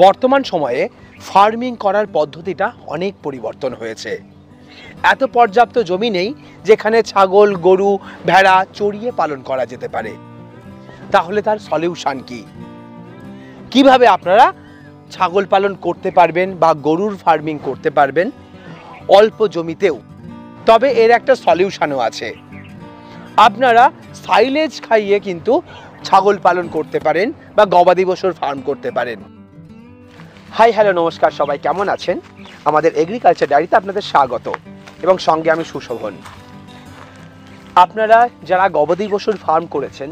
বর্তমান সময়ে ফার্মিং করার পদ্ধতিটা অনেক পরিবর্তন হয়েছে। এত পর্যাপ্ত জমি নেই যেখানে ছাগল, গরু, ভেড়া চড়িয়ে পালন করা যেতে পারে। তাহলে তার সলিউশন কি? কিভাবে আপনারা ছাগল পালন করতে পারবেন বা গরুর ফার্মিং করতে পারবেন অল্প জমিতেও? তবে এর একটা সলিউশনও আছে। আপনারা সাইলেজ খাইয়ে কিন্তু ছাগল পালন করতে পারেন বা গবাদি পশুর ফার্ম করতে পারেন। হাই হ্যালো নমস্কার, সবাই কেমন আছেন? আমাদের এগ্রিকালচার ডায়েরিতে আপনাদের স্বাগত এবং সঙ্গে আমি সুশোভন। আপনারা যারা গবাদি পশুর ফার্ম করেছেন,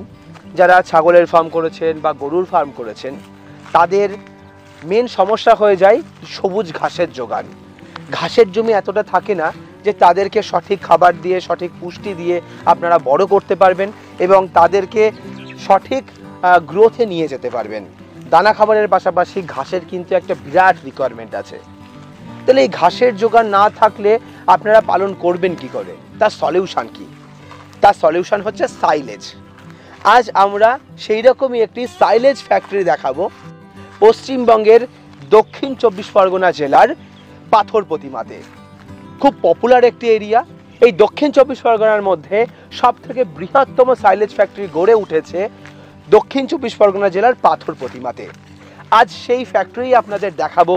যারা ছাগলের ফার্ম করেছেন বা গরুর ফার্ম করেছেন, তাদের মেন সমস্যা হয়ে যায় সবুজ ঘাসের জোগান। ঘাসের জমি এতটা থাকে না যে তাদেরকে সঠিক খাবার দিয়ে, সঠিক পুষ্টি দিয়ে আপনারা বড় করতে পারবেন এবং তাদেরকে সঠিক গ্রোথে নিয়ে যেতে পারবেন। দানা খাবারের পাশাপাশি ঘাসের কিন্তু একটা বিরাট রিকোয়ারমেন্ট আছে। তাহলে এই ঘাসের জোগান না থাকলে আপনারা পালন করবেন কি করে? তার সলিউশন কি? তার সলিউশন হচ্ছে সাইলেজ। আজ আমরা সেই রকমই একটি সাইলেজ ফ্যাক্টরি দেখাবো পশ্চিমবঙ্গের দক্ষিণ 24 পরগনা জেলার পাথর প্রতিমাতে। খুব পপুলার একটি এরিয়া। এই দক্ষিণ 24 পরগনার মধ্যে সব থেকে বৃহত্তম সাইলেজ ফ্যাক্টরি গড়ে উঠেছে দক্ষিণ 24 পরগনা জেলার পাথর প্রতিমাতে। আজ সেই ফ্যাক্টরি আপনাদের দেখাবো,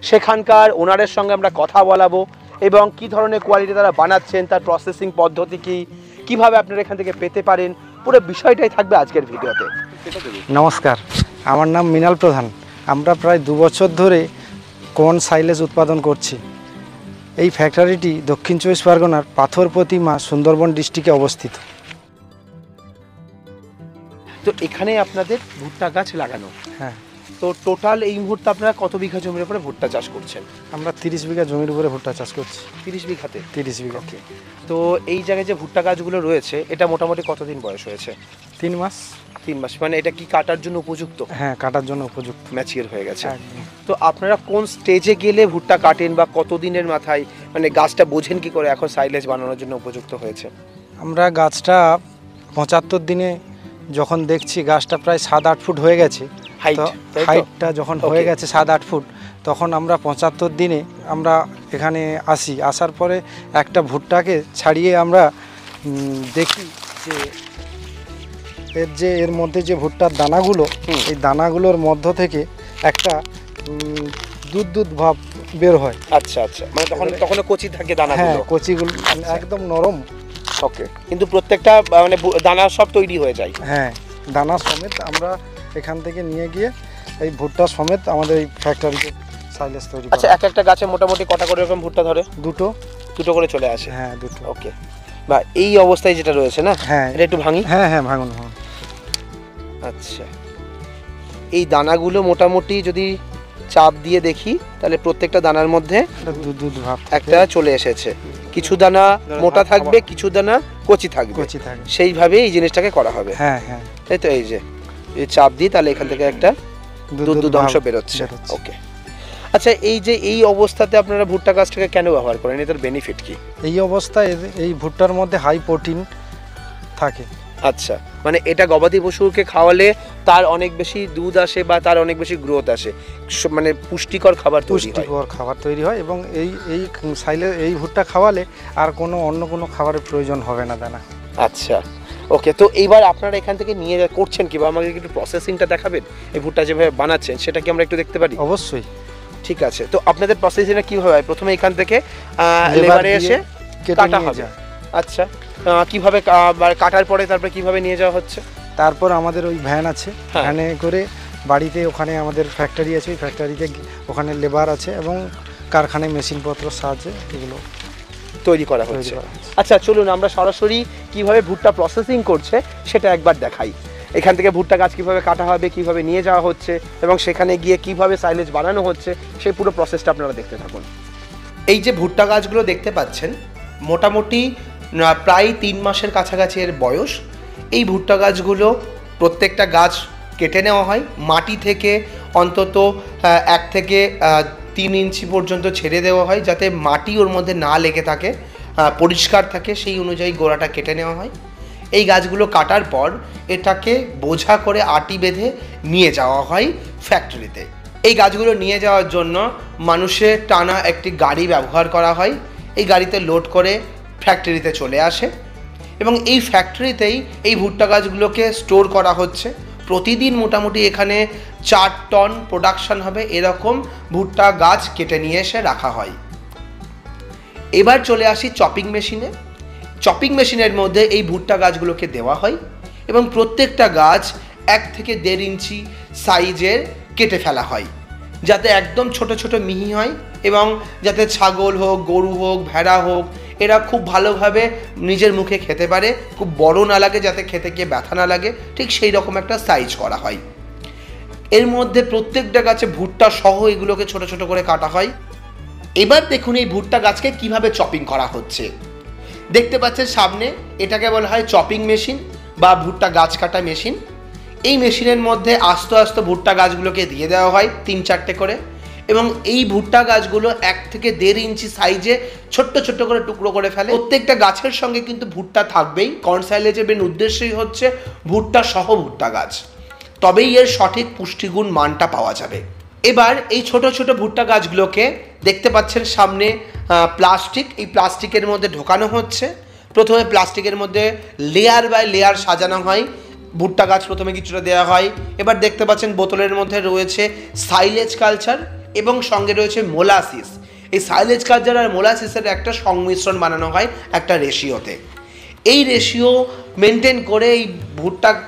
সেখানকার ওনারের সঙ্গে আমরা কথা বলাবো এবং কি ধরনের কোয়ালিটি তারা বানাচ্ছেন, তার প্রসেসিং পদ্ধতি কি, কিভাবে আপনারা এখান থেকে পেতে পারেন, পুরো বিষয়টাই থাকবে আজকের ভিডিওতে। নমস্কার, আমার নাম মৃণাল প্রধান। আমরা প্রায় 2 বছর ধরে কর্ন সাইলেজ উৎপাদন করছি। এই ফ্যাক্টরিটি দক্ষিণ 24 পরগনার পাথর প্রতিমা সুন্দরবন ডিস্ট্রিক্টে অবস্থিত। তো এখানে আপনাদের ভুট্টা গাছ লাগানো। হ্যাঁ। তো টোটাল এই মুহূর্তে আপনারা কত বিঘা জমির উপরে ভুট্টা চাষ করছেন? আমরা 30 বিঘা জমির উপরে ভুট্টা চাষ করছি। 30 বিঘাতে? 30 বিঘা। তো এই জায়গায় যে ভুট্টা গাছগুলো রয়েছে, এটা মোটামুটি কতদিন বয়স হয়েছে? 3 মাস। 3 মাস, মানে এটা কি কাটার জন্য উপযুক্ত? হ্যাঁ, কাটার জন্য উপযুক্ত, ম্যাচিওর হয়ে গেছে। একদম। তো আপনারা কোন স্টেজে গেলে ভুট্টা কাটেন বা কতদিনের মাথায়, মানে গাছটা বোঝেন কি করে এখন সাইলেজ বানানোর জন্য উপযুক্ত হয়েছে? আমরা গাছটা 75 দিনে যখন দেখছি গাছটা প্রায় 7-8 ফুট হয়ে গেছে, হাইটটা যখন হয়ে গেছে 7-8 ফুট, তখন আমরা 75 দিনে আমরা এখানে আসি। আসার পরে একটা ভুট্টাকে ছাড়িয়ে আমরা দেখি যে এর মধ্যে যে ভুট্টার দানাগুলো, এই দানাগুলোর মধ্য থেকে একটা দুধ ভাব বের হয়। আচ্ছা আচ্ছা, মানে তখন কচি থাকে দানাগুলো? হ্যাঁ, কচিগুলো একদম নরম। ওকে, কিন্তু প্রত্যেকটা মানে দানা সব তৈরি হয়ে যায়? হ্যাঁ, দানা সমেত আমরা এখান থেকে নিয়ে গিয়ে এই ভুট্টা সমেত আমাদের এই ফ্যাক্টরিতে সাইলেজ তৈরি করা। আচ্ছা, একটা গাছে মোটামুটি কটা করে এরকম ভুট্টা ধরে? দুটো করে চলে আসে? হ্যাঁ, দুটো। ওকে, বা এই অবস্থায় যেটা রয়েছে না? হ্যাঁ, এটা একটু ভাঙি। হ্যাঁ হ্যাঁ, ভাঙুন। আচ্ছা, এই দানাগুলো মোটামুটি যদি চাপ দিয়ে দেখি তাহলে প্রত্যেকটা দানার মধ্যে দুধ ভাব একটা চলে এসেছে। কিছু দানা মোটা থাকবে, কিছু দানা কচি থাকবে, সেইভাবে এই জিনিসটাকে করা হবে। হ্যাঁ হ্যাঁ, তাই তো? এই যে চাপ দিই তাহলে এখান থেকে একটা দুধ অংশ বেরোচ্ছে। ওকে, আচ্ছা, এই যে এই অবস্থাতে আপনারা ভুট্টা গাছটাকে কেন ব্যবহার করেন? এটার বেনিফিট কি? এই অবস্থায় এই ভুট্টার মধ্যে হাই প্রোটিন থাকে। আচ্ছা, মানে এটা গবাদি পশুকে খাওয়ালে তার অনেক বেশি দুধ আসে বা তার অনেক বেশি গ্রোথ আসে, মানে পুষ্টিকর খাবার তৈরি হয় এবং এই ভুট্টা খাওয়ালে আর অন্য কোনো খাবারের প্রয়োজন হবে না দানা। আচ্ছা, ওকে। তো এইবার আপনারা এখান থেকে নিয়ে করছেন কি, বা আমাকে একটু প্রসেসিংটা দেখাবেন? এই ভুট্টা যেভাবে বানাচ্ছেন সেটা কি আমরা একটু দেখতে পারি? অবশ্যই। ঠিক আছে, তো আপনাদের প্রসেসিংটা কীভাবে হয়? প্রথমে এখান থেকে লেবারে এসে কাটা হবে। আচ্ছা, কিভাবে কাটার পরে তারপরে কিভাবে নিয়ে যাওয়া হচ্ছে? তারপর আমাদের ওই ভ্যান আছে, ভ্যানে করে বাড়িতে, ওখানে আমাদের ফ্যাক্টরি আছে, ওই ফ্যাক্টরিতে ওখানে লেবার আছে এবং কারখানায় মেশিনপত্র সাহায্যে এগুলো তৈরি করা হচ্ছে। আচ্ছা, চলুন আমরা সরাসরি কিভাবে ভুট্টা প্রসেসিং করছে সেটা একবার দেখাই। এখান থেকে ভুট্টা গাছ কিভাবে কাটা হবে, কিভাবে নিয়ে যাওয়া হচ্ছে এবং সেখানে গিয়ে কিভাবে সাইলেজ বানানো হচ্ছে, সেই পুরো প্রসেসটা আপনারা দেখতে থাকুন। এই যে ভুট্টা গাছগুলো দেখতে পাচ্ছেন, মোটামুটি প্রায় 3 মাসের কাছাকাছি এর বয়স। এই ভুট্টা গাছগুলো প্রত্যেকটা গাছ কেটে নেওয়া হয়, মাটি থেকে অন্তত 1 থেকে 3 ইঞ্চি পর্যন্ত ছেড়ে দেওয়া হয় যাতে মাটি ওর মধ্যে না লেগে থাকে, পরিষ্কার থাকে, সেই অনুযায়ী গোড়াটা কেটে নেওয়া হয়। এই গাছগুলো কাটার পর এটাকে বোঝা করে আটি বেঁধে নিয়ে যাওয়া হয় ফ্যাক্টরিতে। এই গাছগুলো নিয়ে যাওয়ার জন্য মানুষের টানা একটি গাড়ি ব্যবহার করা হয়। এই গাড়িতে লোড করে ফ্যাক্টরিতে চলে আসে এবং এই ফ্যাক্টরিতেই এই ভুট্টা গাছগুলোকে স্টোর করা হচ্ছে। প্রতিদিন মোটামুটি এখানে 4 টন প্রোডাকশন হবে এরকম ভুট্টা গাছ কেটে নিয়ে এসে রাখা হয়। এবার চলে আসি চপিং মেশিনে। চপিং মেশিনের মধ্যে এই ভুট্টা গাছগুলোকে দেওয়া হয় এবং প্রত্যেকটা গাছ 1 থেকে 1.5 ইঞ্চি সাইজের কেটে ফেলা হয়, যাতে একদম ছোট ছোট মিহি হয় এবং যাতে ছাগল হোক, গরু হোক, ভেড়া হোক, এরা খুব ভালোভাবে নিজের মুখে খেতে পারে, খুব বড় না লাগে, যাতে খেতে গিয়ে ব্যথা না লাগে, ঠিক সেই রকম একটা সাইজ করা হয়। এর মধ্যে প্রত্যেকটা গাছে ভুট্টা সহ এগুলোকে ছোট ছোট করে কাটা হয়। এবার দেখুন এই ভুট্টা গাছকে কিভাবে চপিং করা হচ্ছে। দেখতে পাচ্ছেন সামনে, এটাকে বলা হয় চপিং মেশিন বা ভুট্টা গাছ কাটা মেশিন। এই মেশিনের মধ্যে আস্তে আস্তে ভুট্টা গাছগুলোকে দিয়ে দেওয়া হয় 3-4টে করে এবং এই ভুট্টা গাছগুলো 1 থেকে 1.5 ইঞ্চি সাইজে ছোট্ট ছোট্ট করে টুকরো করে ফেলে। প্রত্যেকটা গাছের সঙ্গে কিন্তু ভুট্টা থাকবেই। কর্ন সাইলেজের মেন উদ্দেশ্যই হচ্ছে ভুট্টা সহ ভুট্টা গাছ, তবেই এর সঠিক পুষ্টিগুণ মানটা পাওয়া যাবে। এবার এই ছোট ছোট ভুট্টা গাছগুলোকে দেখতে পাচ্ছেন সামনে প্লাস্টিক, এই প্লাস্টিকের মধ্যে ঢোকানো হচ্ছে। প্রথমে প্লাস্টিকের মধ্যে লেয়ার বাই লেয়ার সাজানো হয়। ভুট্টা গাছ প্রথমে কিছুটা দেওয়া হয়। এবার দেখতে পাচ্ছেন বোতলের মধ্যে রয়েছে সাইলেজ কালচার এবং সঙ্গে রয়েছে মোলাসিস। এই সাইলেজ কালচার আর মোলাসিসের একটা সংমিশ্রণ বানানো হয় একটা রেশিওতে। এই রেশিও মেনটেন করে এই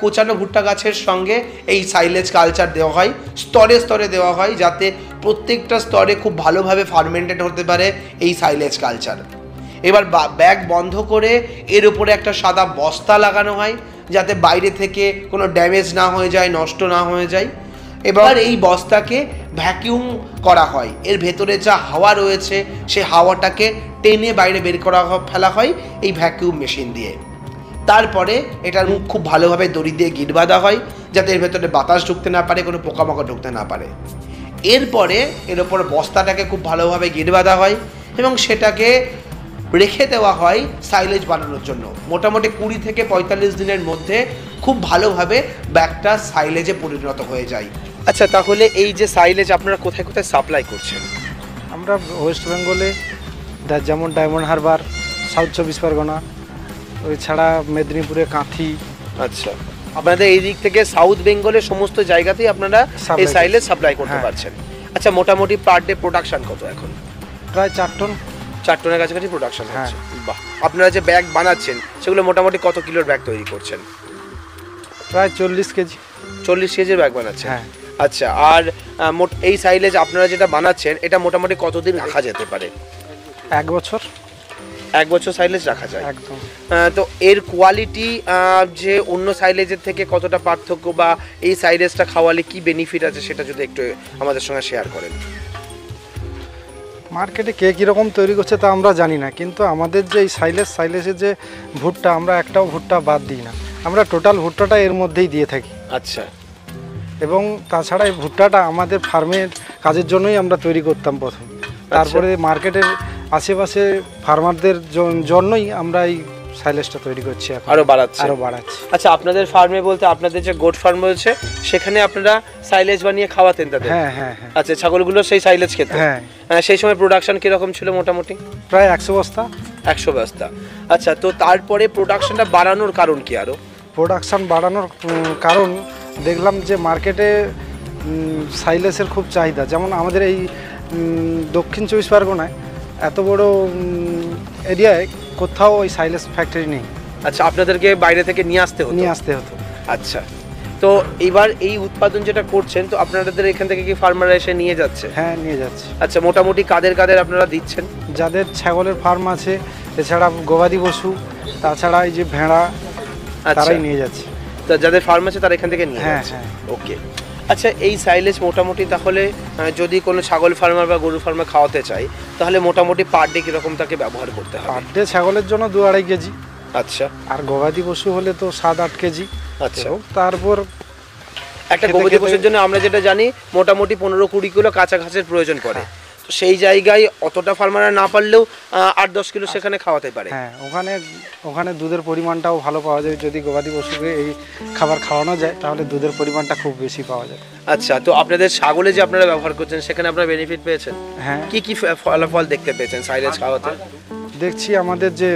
কোচানো ভুট্টা গাছের সঙ্গে এই সাইলেজ কালচার দেওয়া হয়, স্তরে স্তরে দেওয়া হয়, যাতে প্রত্যেকটা স্তরে খুব ভালোভাবে ফার্মেন্টেড হতে পারে এই সাইলেজ কালচার। এবার ব্যাগ বন্ধ করে এর উপরে একটা সাদা বস্তা লাগানো হয়, যাতে বাইরে থেকে কোনো ড্যামেজ না হয়ে যায়, নষ্ট না হয়ে যায়। এবার এই বস্তাকে ভ্যাকিউম করা হয়। এর ভেতরে যা হাওয়া রয়েছে সে হাওয়াটাকে টেনে বাইরে বের করা ফেলা হয় এই ভ্যাকিউম মেশিন দিয়ে। তারপরে এটার মুখ খুব ভালোভাবে দড়ি দিয়ে গিট বাঁধা হয়, যাতে এর ভেতরে বাতাস ঢুকতে না পারে, কোনো পোকামাকড় ঢুকতে না পারে। এরপরে এর ওপর বস্তাটাকে খুব ভালোভাবে গিট বাঁধা হয় এবং সেটাকে রেখে দেওয়া হয় সাইলেজ বানানোর জন্য। মোটামুটি 20 থেকে 45 দিনের মধ্যে খুব ভালোভাবে ব্যাগটা সাইলেজে পরিণত হয়ে যায়। আচ্ছা, তাহলে এই যে সাইলেজ আপনারা কোথায় কোথায় সাপ্লাই করছেন? আমরা ওয়েস্ট বেঙ্গলে যেমন ডায়মন্ড হারবার, সাউথ 24 পরগনা, ওই ছাড়া মেদিনীপুরে কাঁথি। আচ্ছা, আপনাদের এই দিক থেকে সাউথ বেঙ্গলের সমস্ত জায়গাতেই আপনারা এই সাইলেজ সাপ্লাই করতে পারছেন। আচ্ছা, মোটামুটি পার ডে প্রোডাকশন কত এখন? প্রায় 4 টন। 4 টনের কাছাকাছি প্রোডাকশন হচ্ছে। বাহ। আপনারা যে ব্যাগ বানাচ্ছেন সেগুলো মোটামুটি কত কিলোর ব্যাগ তৈরি করছেন? প্রায় 40 কেজি। 40 কেজির ব্যাগ বানাচ্ছেন? হ্যাঁ। আচ্ছা, আর এই সাইলেজ আপনারা যেটা বানাচ্ছেন এটা মোটামুটি কতদিন রাখা যেতে পারে? 1 বছর। 1 বছর সাইলেজ রাখা যায় একদম। তো এর কোয়ালিটি যে অন্য সাইলেজের থেকে কতটা পার্থক্য, বা এই সাইলেজটা খাওয়ালে কি বেনিফিট আছে সেটা যদি একটু আমাদের সঙ্গে শেয়ার করেন। মার্কেটে কে কীরকম তৈরি করছে তা আমরা জানি না, কিন্তু আমাদের যে এই সাইলেজের যে ভুট্টা, আমরা একটাও ভুট্টা বাদ দিই না। আমরা টোটাল ভুট্টাটা এর মধ্যেই দিয়ে থাকি। আচ্ছা। এবং তাছাড়া এই ভুট্টাটা আমাদের ফার্মের কাজের জন্যই আমরা তৈরি করতাম প্রথম। তারপরে মার্কেটের আশেপাশে ফার্মারদের জন্যই আমরা এই সাইলেজটা তৈরি করছি, আরো বাড়াচ্ছি। আচ্ছা, আপনাদের ফার্মে বলতে আপনাদের যে গোট ফার্ম রয়েছে সেখানে আপনারা সাইলেজ বানিয়ে খাওয়াতেন তাদের? হ্যাঁ হ্যাঁ হ্যাঁ। আচ্ছা, ছাগলগুলো সেই সাইলেজ খেত? হ্যাঁ। সেই সময় প্রোডাকশন কিরকম ছিল মোটামুটি? প্রায় 100 বস্তা। 100 বস্তা। আচ্ছা, তো তারপরে প্রোডাকশনটা বাড়ানোর কারণ কি? আরো প্রোডাকশন বাড়ানোর কারণ দেখলাম যে মার্কেটে সাইলেজের খুব চাহিদা। যেমন আমাদের এই দক্ষিণ 24 পরগনায় এত বড় এরিয়ায় কোথাও ওই সাইলেজ ফ্যাক্টরি নেই। আচ্ছা, আপনাদেরকে বাইরে থেকে নিয়ে আসতে হতো? আচ্ছা, তো এবার এই উৎপাদন যেটা করছেন, তো আপনাদের এখান থেকে কি ফার্মাররা এসে নিয়ে যাচ্ছে? হ্যাঁ, নিয়ে যাচ্ছে। আচ্ছা, মোটামুটি কাদের কাদের আপনারা দিচ্ছেন? যাদের ছাগলের ফার্ম আছে, এছাড়া গবাদি পশু, তাছাড়া এই যে ভেড়া, তারাই নিয়ে যাচ্ছে। তো যাদের ফার্ম আছে তারা এখান থেকে নিয়ে যাচ্ছে। হ্যাঁ। ওকে। আচ্ছা, এই সাইলেজ মোটামুটি তাহলে যদি কোনো ছাগল ফার্মার বা গরু ফার্মার খাওয়াতে চাই, তাহলে মোটামুটি পার ডে কিরকম তাকে ব্যবহার করতে হবে? পার ডে ছাগলের জন্য 2-2.5 কেজি। আচ্ছা। আর গবাদি পশু হলে তো 7-8 কেজি। আচ্ছা। তারপর একটা গবাদি পশুর জন্য আমরা যেটা জানি মোটামুটি 15-20 কিলো কাঁচা ঘাসের প্রয়োজন পড়ে। তো সেই জায়গায় অতটা ফার্মাররা না পারলেও 8-10 কিলো সেখানে খাওয়াতে পারে। হ্যাঁ, ওখানে দুধের পরিমাণটাও ভালো পাওয়া যায়। যদি গবাদি পশুকে এই খাবার খাওয়ানো যায় তাহলে দুধের পরিমাণটা খুব বেশি পাওয়া যায়। আচ্ছা, তো আপনাদের ছাগলে যে আপনারা ব্যবহার করছেন সেখানে আপনারা বেনিফিট পেয়েছেন? হ্যাঁ। কি ফলাফল দেখতে পেয়েছেন সাইলেজ খাওয়াতে? দেখছি আমাদের যে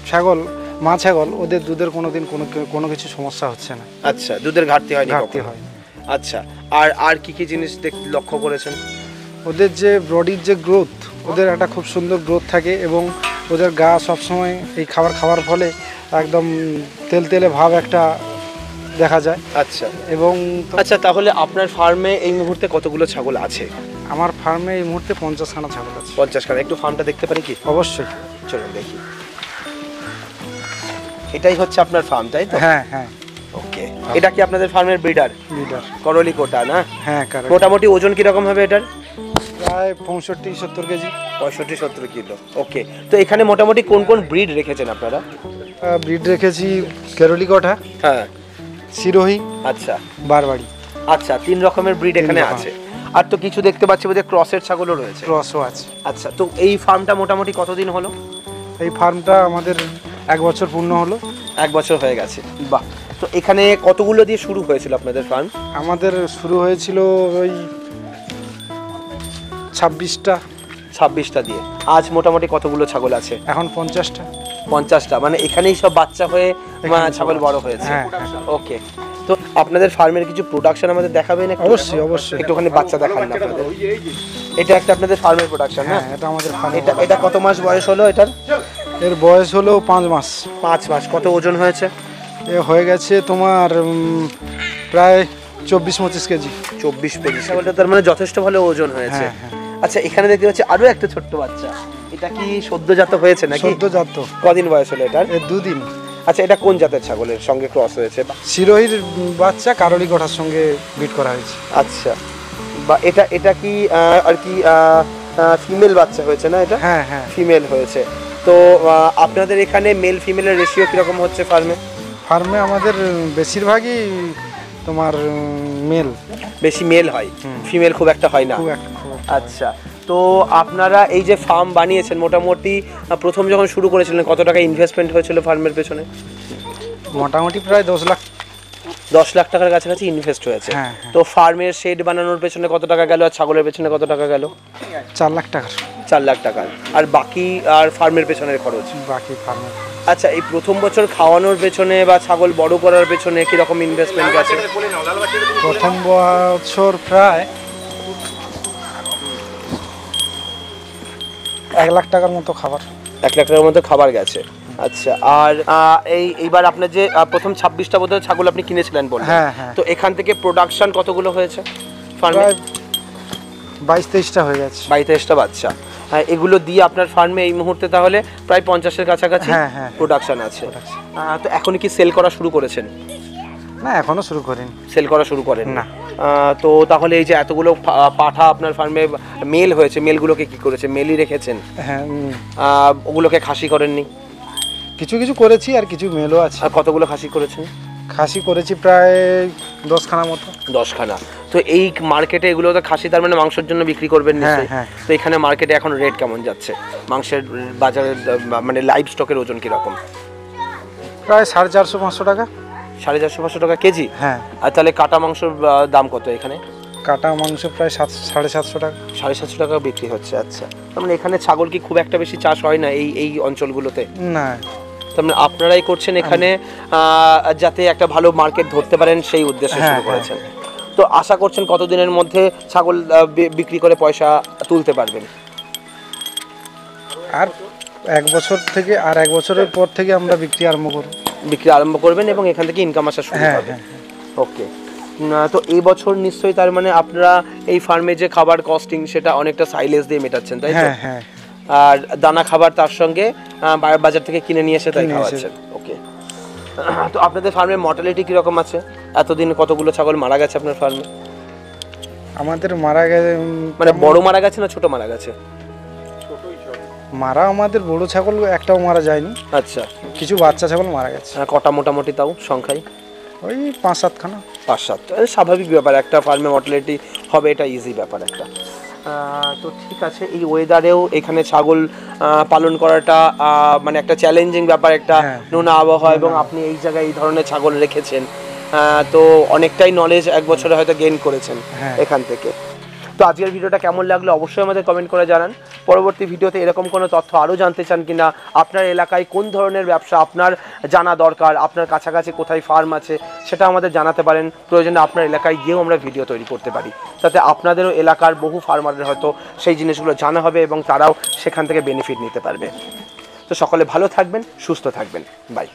ছাগল, মা ছাগল, ওদের দুধের কোনোদিন কোনো কিছু সমস্যা হচ্ছে না। আচ্ছা, দুধের ঘাটতি হয়নি? ঘাটতি হয়। আচ্ছা, আর কি জিনিস লক্ষ্য করেছেন? ওদের যে বডির যে গ্রোথ, ওদের একটা খুব সুন্দর গ্রোথ থাকে এবং ওদের গা সবসময় এই খাবার খাওয়ার ফলে একদম তেলতেলে ভাব একটা দেখা যায়। আচ্ছা, এবং আচ্ছা, তাহলে আপনার ফার্মে এই মুহূর্তে কতগুলো ছাগল আছে? আমার ফার্মে এই মুহূর্তে 50 খানা ছাগল আছে। 50 খানা। একটু ফার্মটা দেখতে পারি কি? অবশ্যই, চলুন দেখি। এটাই হচ্ছে আপনার ফার্ম, তাই তো? হ্যাঁ হ্যাঁ। ওকে, এটা কি আপনাদের ফার্মের ব্রিডার? করলি কোটা না? হ্যাঁ। মোটামুটি ওজন কিরকম হবে এটার? প্রায় 65-70 কেজি। 65-70 কিলো। ওকে, তো এখানে মোটামুটি কোন কোন ব্রিড রেখেছেন আপনারা? ব্রিড রেখেছি কেরলি কোটা, হ্যাঁ, সিরোহি, আচ্ছা, বারবাড়ি। আচ্ছা, 3 রকমের ব্রিড এখানে আছে। আর তো কিছু দেখতে পাচ্ছি যে ক্রসের ছাগলও রয়েছে। ক্রসও আছে। আচ্ছা, তো এই ফার্মটা মোটামুটি কতদিন হলো? এই ফার্মটা আমাদের 1 বছর পূর্ণ হলো। 1 বছর হয়ে গেছে। বাহ। তো এখানে কতগুলো দিয়ে শুরু হয়েছিল আপনাদের ফার্ম? আমাদের শুরু হয়েছিল ওই 26টা দিয়ে। আজ মোটামুটি কতগুলো ছাগল আছে? এখন 50টা। 50টা, মানে এখানেই সব বাচ্চা হয়ে ছাগল বড় হয়েছে। হ্যাঁ। ওকে, তো আপনাদের ফার্মের কিছু প্রোডাকশন আমাদের দেখাবেন? অবশ্যই অবশ্যই। একটুখানি বাচ্চা দেখান না আপনাদের। এটা একটা আপনাদের ফার্মের প্রোডাকশন না? এটা আমাদের ফার্ম। এটা কত মাস বয়স হলো এটার? এর বয়স হলো 5 মাস। 5 মাস। কত ওজন হয়েছে? এ হয়ে গেছে তোমার প্রায় 24-25 কেজি। 24-25 ছাগলটা তার মানে যথেষ্ট ভালো ওজন হয়েছে। হ্যাঁ। আচ্ছা, এখানে দেখতে পাচ্ছি আরো একটা ছোট্ট বাচ্চা। এটা কি সদ্যজাত হয়েছে নাকি? সদ্যজাত। কদিন বয়স হলো এটার? 2 দিন। আচ্ছা, এটা কোন জাতের ছাগলের সঙ্গে ক্রস হয়েছে? সিরোহির বাচ্চা কারলি কোঠার সঙ্গে ব্রিড করা হয়েছে। আচ্ছা, বা এটা কি আর কি ফিমেল বাচ্চা হয়েছে না? এটা হ্যাঁ হ্যাঁ, ফিমেল হয়েছে। তো আপনাদের এখানে মেল ফিমেলের রেশিও কিরকম হচ্ছে ফার্মে? আমাদের বেশিরভাগই তোমার মেল। বেশি মেল হয়, ফিমেল খুব একটা হয় না? খুব একটা। আচ্ছা, তো আপনারা এই যে ফার্ম বানিয়েছেন, মোটামুটি প্রথম যখন শুরু করেছিলেন কত টাকা ইনভেস্টমেন্ট হয়েছিল ফার্মের পেছনে? মোটামুটি প্রায় 10 লাখ টাকার কাছাকাছি ইনভেস্ট হয়েছে। হ্যাঁ। তো ফার্মের শেড বানানোর পেছনে কত টাকা গেল, আর ছাগলের পেছনে কত টাকা গেল? 4 লাখ টাকার। 4 লাখ টাকার। আর বাকি আর ফার্মের পেছনের খরচ? বাকি ফার্মের। আচ্ছা, এই প্রথম বছর খাওয়ানোর পেছনে বা ছাগল বড় করার পেছনে কিরকম ইনভেস্টমেন্ট গেছে? প্রথম বছর প্রায় 1 লাখ টাকার মতো খাবার। 1 লাখ টাকার মতো খাবার গেছে। আচ্ছা, আর এইবার আপনার যে প্রথম 26টা বোধহয় ছাগল আপনি কিনেছিলেন বললেন? হ্যাঁ হ্যাঁ। তো এখান থেকে প্রোডাকশন কতগুলো হয়েছে ফার্মে? 22-23টা হয়ে গেছে। 22-23টা বাচ্চা। হ্যাঁ, এগুলো দিয়ে আপনার ফার্মে এই মুহূর্তে তাহলে প্রায় 50-এর কাছাকাছি প্রোডাকশন আছে। তো এখন কি সেল করা শুরু করেছেন? না, এখনো শুরু করিনি। সেল করা শুরু করেন না। তো তাহলে এই যে এতগুলো পাঠা আপনার ফার্মে মেল হয়েছে, মেলগুলোকে কি করেছে? মেলই রেখেছেন? হ্যাঁ। ওগুলোকে খাসি করেননি? কিছু কিছু করেছি, আর কিছু মেলও আছে। আর কতগুলো খাসি করেছেন? খাসি করেছি প্রায় 10 খানা মতো। 10 খানা। তো এই মার্কেটে এগুলো তো খাসি, তার মানে মাংসের জন্য বিক্রি করবেন নিশ্চয়ই? হ্যাঁ। তো এখানে মার্কেটে এখন রেট কেমন যাচ্ছে মাংসের বাজারে, মানে লাইভ স্টকের ওজন কিরকম? প্রায় 450-500 টাকা। 450-500 টাকা কেজি? হ্যাঁ। আর তাহলে কাটা মাংসর দাম কত এখানে? কাটা মাংস প্রায় 750 টাকা। 750 টাকা বিক্রি হচ্ছে। আচ্ছা, তার মানে এখানে ছাগল কি খুব একটা বেশি চাষ হয় না এই অঞ্চলগুলোতে? না। তার মানে আপনারাই করছেন এখানে যাতে একটা ভালো মার্কেট ধরতে পারেন সেই উদ্দেশ্যে শুরু করেছেন। তো আশা করছেন কতদিনের মধ্যে ছাগল বিক্রি করে পয়সা তুলতে পারবেন? আর 1 বছর থেকে, আর 1 বছরের পর থেকে আমরা বিক্রি আরম্ভ করবেন এবং এখান থেকে ইনকাম আসা শুরু হবে। ওকে, তো এই বছর নিশ্চয়ই তার মানে আপনারা এই ফার্মে যে খাবার কস্টিং সেটা অনেকটা সাইলেজ দিয়ে মেটাচ্ছেন, তাই তো? হ্যাঁ। আর দানা খাবার তার সঙ্গে বাজার থেকে কিনে নিয়ে এসে তাই খাওয়াচ্ছেন। ওকে, তো আপনাদের ফার্মের মর্টালিটি কিরকম আছে? এতদিন কতগুলো ছাগল মারা গেছে আপনার ফার্মে? আমাদের মারা গেছে, মানে বড় মারা গেছে না ছোট মারা গেছে? আমাদের বড় ছাগল একটাও মারা যায়নি। আচ্ছা, কিছু বাচ্চা ছাগল মারা গেছে। কটা মোটামুটি তাও সংখ্যায়? ওই 5-7 খানা। 5-7, স্বাভাবিক ব্যাপার, একটা ফার্মে মর্টালিটি হবে, এটা ইজি ব্যাপার একটা। তো ঠিক আছে, এই ওয়েদারেও এখানে ছাগল পালন করাটা মানে একটা চ্যালেঞ্জিং ব্যাপার, একটা নোনা আবহাওয়া, এবং আপনি এই জায়গায় এই ধরনের ছাগল রেখেছেন, তো অনেকটাই নলেজ এক বছরে হয়তো গেইন করেছেন এখান থেকে। তো আজকের ভিডিওটা কেমন লাগলো অবশ্যই আমাদের কমেন্ট করে জানান। পরবর্তী ভিডিওতে এরকম কোনো তথ্য আরও জানতে চান কিনা, আপনার এলাকায় কোন ধরনের ব্যবসা আপনার জানা দরকার, আপনার কাছাকাছি কোথায় ফার্ম আছে সেটা আমাদের জানাতে পারেন। প্রয়োজনে আপনার এলাকায় গিয়েও আমরা ভিডিও তৈরি করতে পারি, যাতে আপনাদেরও এলাকার বহু ফার্মারদের হয়তো সেই জিনিসগুলো জানা হবে এবং তারাও সেখান থেকে বেনিফিট নিতে পারবে। তো সকলে ভালো থাকবেন, সুস্থ থাকবেন, বাই।